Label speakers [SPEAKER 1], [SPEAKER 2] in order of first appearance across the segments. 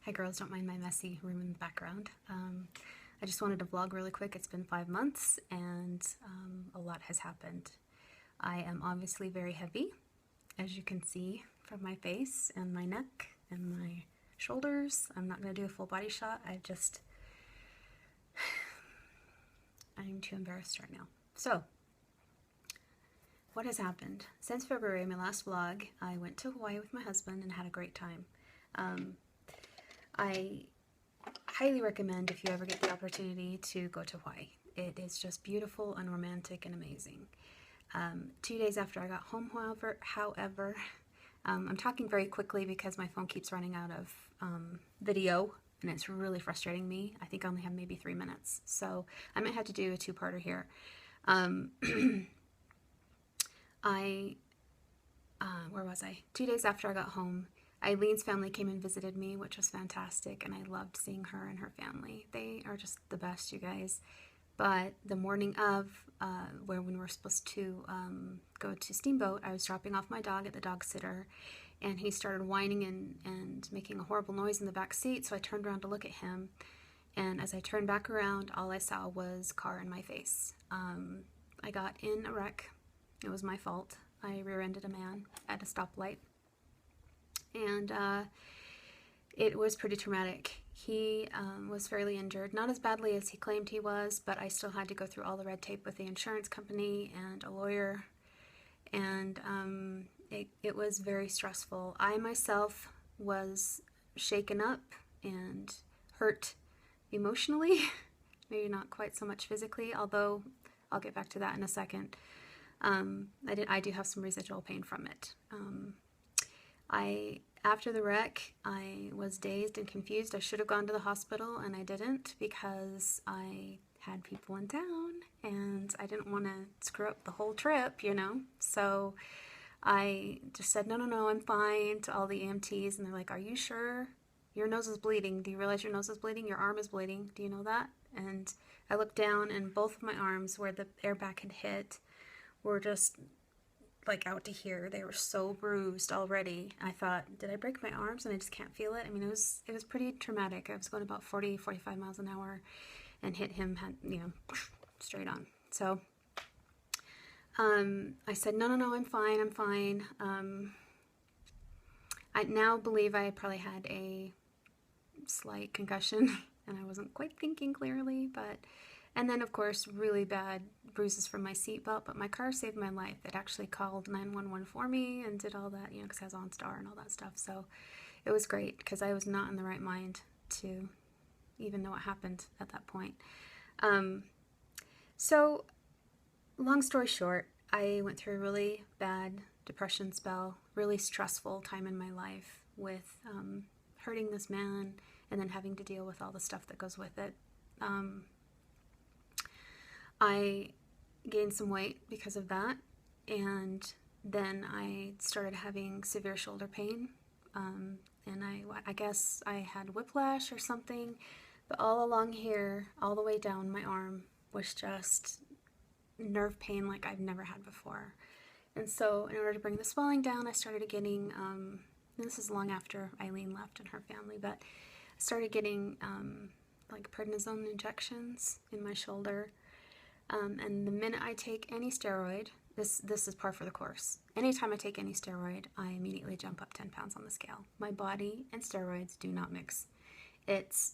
[SPEAKER 1] Hi girls, don't mind my messy room in the background. I just wanted to vlog really quick. It's been 5 months and a lot has happened. I am obviously very heavy, as you can see from my face and my neck and my shoulders. I'm not going to do a full body shot. I'm too embarrassed right now. So, what has happened? Since February, my last vlog, I went to Hawaii with my husband and had a great time. I highly recommend if you ever get the opportunity to go to Hawaii. It is just beautiful and romantic and amazing. 2 days after I got home, however, I'm talking very quickly because my phone keeps running out of video and it's really frustrating me. I think I only have maybe 3 minutes, so I might have to do a two-parter here. Where was I? 2 days after I got home, Eileen's family came and visited me, which was fantastic, and I loved seeing her and her family. They are just the best, you guys. But the morning of, when we were supposed to go to Steamboat, I was dropping off my dog at the dog sitter, and he started whining and making a horrible noise in the back seat, so I turned around to look at him, and as I turned back around, all I saw was car in my face. I got in a wreck. It was my fault. I rear-ended a man at a stoplight. And it was pretty traumatic. He was fairly injured, not as badly as he claimed he was, but I still had to go through all the red tape with the insurance company and a lawyer, and it was very stressful. I myself was shaken up and hurt emotionally, maybe not quite so much physically, although I'll get back to that in a second. I do have some residual pain from it. After the wreck, I was dazed and confused. I should have gone to the hospital, and I didn't because I had people in town, and I didn't want to screw up the whole trip, you know? So I just said, no, I'm fine, to all the EMTs, and they're like, are you sure? Your nose is bleeding. Do you realize your nose is bleeding? Your arm is bleeding. Do you know that? And I looked down, and both of my arms where the airbag had hit were just like out to here. They were so bruised already. I thought, did I break my arms and I just can't feel it? I mean, it was pretty traumatic. I was going about 45 miles an hour and hit him, straight on. So I said, no, I'm fine. I now believe I probably had a slight concussion and I wasn't quite thinking clearly, and then, of course, really bad bruises from my seatbelt, but my car saved my life. It actually called 911 for me and did all that, because I was OnStar and all that stuff. So it was great because I was not in the right mind to even know what happened at that point. So long story short, I went through a really bad depression spell, really stressful time in my life with hurting this man and then having to deal with all the stuff that goes with it. I gained some weight because of that, and then I started having severe shoulder pain, and I guess I had whiplash or something, but all along here, all the way down my arm, was just nerve pain like I've never had before. And so in order to bring the swelling down, I started getting, and this is long after Eileen left and her family, but I started getting like prednisone injections in my shoulder. And the minute I take any steroid, this is par for the course. Anytime I take any steroid, I immediately jump up 10 pounds on the scale. My body and steroids do not mix. It's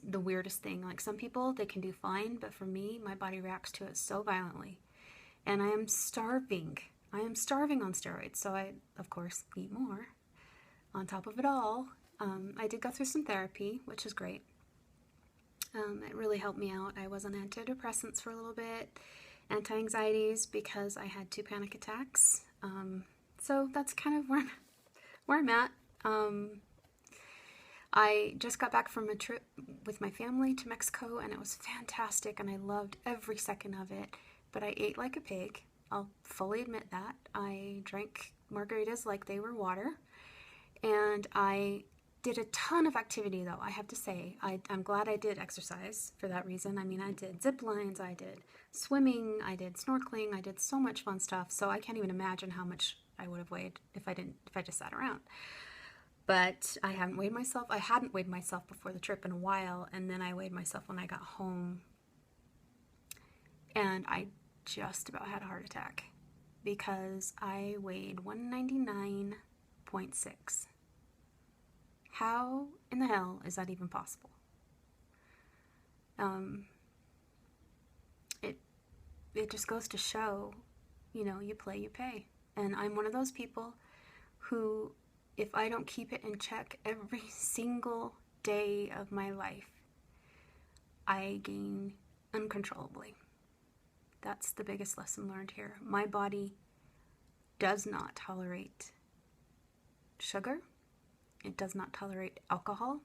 [SPEAKER 1] the weirdest thing. Like some people, they can do fine, but for me, my body reacts to it so violently. And I am starving. I am starving on steroids, so I, of course, eat more. On top of it all, I did go through some therapy, which is great. It really helped me out. I was on antidepressants for a little bit, anti-anxieties because I had 2 panic attacks. So that's kind of where I'm at. I just got back from a trip with my family to Mexico, and it was fantastic, and I loved every second of it, but I ate like a pig. I'll fully admit that. I drank margaritas like they were water, and I did a ton of activity, though, I have to say. I'm glad I did exercise for that reason. I mean, I did zip lines, I did swimming, I did snorkeling, I did so much fun stuff, so I can't even imagine how much I would have weighed if I just sat around. But I hadn't weighed myself before the trip in a while, and then I weighed myself when I got home, and I just about had a heart attack because I weighed 199.6. How in the hell is that even possible? It just goes to show, you play, you pay. And I'm one of those people who, if I don't keep it in check every single day of my life, I gain uncontrollably. That's the biggest lesson learned here. My body does not tolerate sugar. It does not tolerate alcohol.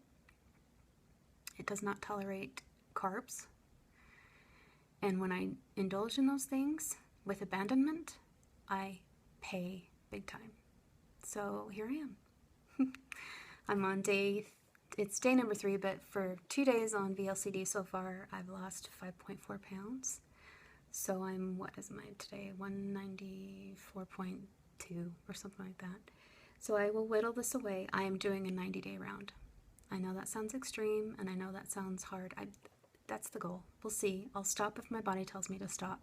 [SPEAKER 1] It does not tolerate carbs. And when I indulge in those things with abandonment, I pay big time. So here I am. I'm on it's day number 3, but for 2 days on VLCD so far, I've lost 5.4 pounds. So I'm, what is mine today? 194.2 or something like that. So I will whittle this away. I am doing a 90-day round. I know that sounds extreme, and I know that sounds hard. That's the goal. We'll see. I'll stop if my body tells me to stop.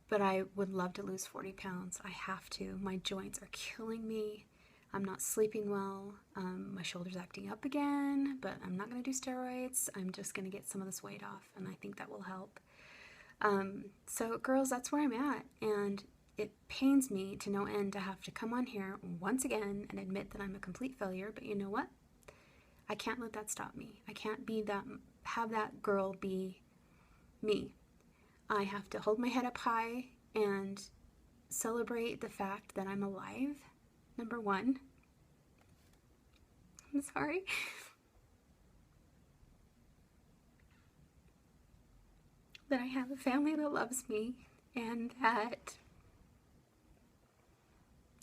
[SPEAKER 1] But I would love to lose 40 pounds. I have to. My joints are killing me. I'm not sleeping well. My shoulder's acting up again, but I'm not going to do steroids. I'm just going to get some of this weight off, and I think that will help. So girls, that's where I'm at, and it pains me to no end to have to come on here once again and admit that I'm a complete failure, but you know what? I can't let that stop me. I can't have that girl be me. I have to hold my head up high and celebrate the fact that I'm alive, number one. I'm sorry. That I have a family that loves me, and that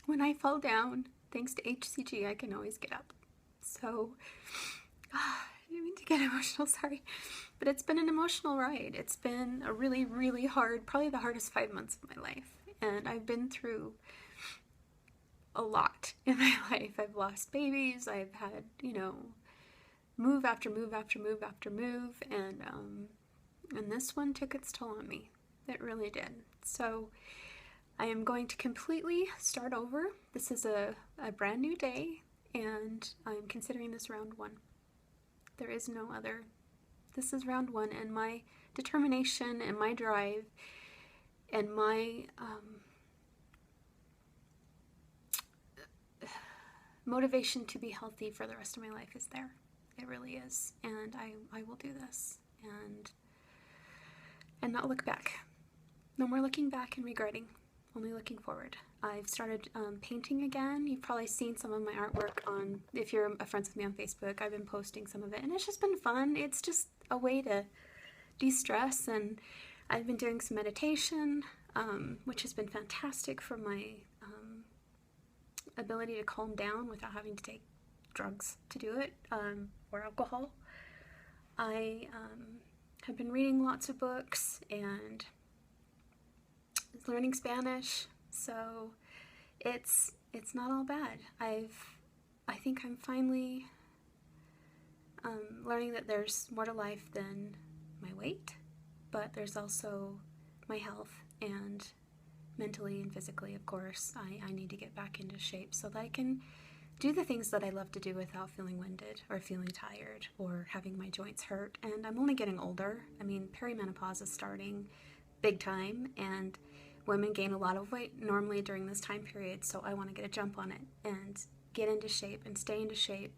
[SPEAKER 1] when I fall down, thanks to HCG, I can always get up. So, I didn't mean to get emotional, sorry. But it's been an emotional ride. It's been a really, really hard, probably the hardest 5 months of my life. And I've been through a lot in my life. I've lost babies. I've had, move after move after move after move. And this one took its toll on me. It really did. So I am going to completely start over. This is a brand new day, and I'm considering this round 1. There is no other. This is round 1, and my determination and my drive and my motivation to be healthy for the rest of my life is there. It really is. And I will do this and not look back. No more looking back and regretting. Only looking forward. I've started painting again. You've probably seen some of my artwork if you're friends with me on Facebook. I've been posting some of it, and it's just been fun. It's just a way to de-stress, and I've been doing some meditation, which has been fantastic for my ability to calm down without having to take drugs to do it, or alcohol. I have been reading lots of books and learning Spanish, so it's not all bad. I think I'm finally learning that there's more to life than my weight, but there's also my health, and mentally and physically, of course. I need to get back into shape so that I can do the things that I love to do without feeling winded or feeling tired or having my joints hurt. And I'm only getting older. I mean, perimenopause is starting big time, and women gain a lot of weight normally during this time period, so I want to get a jump on it and get into shape and stay into shape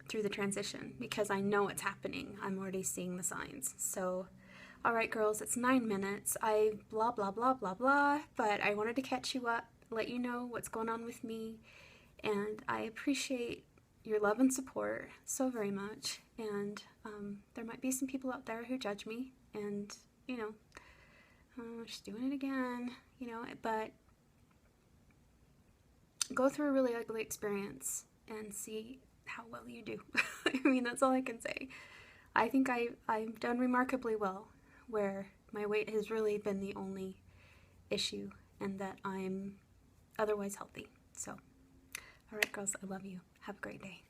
[SPEAKER 1] through the transition, because I know it's happening. I'm already seeing the signs. So, all right, girls, it's 9 minutes. I blah, blah, blah, blah, blah, but I wanted to catch you up, let you know what's going on with me, and I appreciate your love and support so very much. And there might be some people out there who judge me, and, she's doing it again, but go through a really ugly experience and see how well you do. I mean, that's all I can say. I think I've done remarkably well, where my weight has really been the only issue, and that I'm otherwise healthy. So, All right, girls, I love you. Have a great day.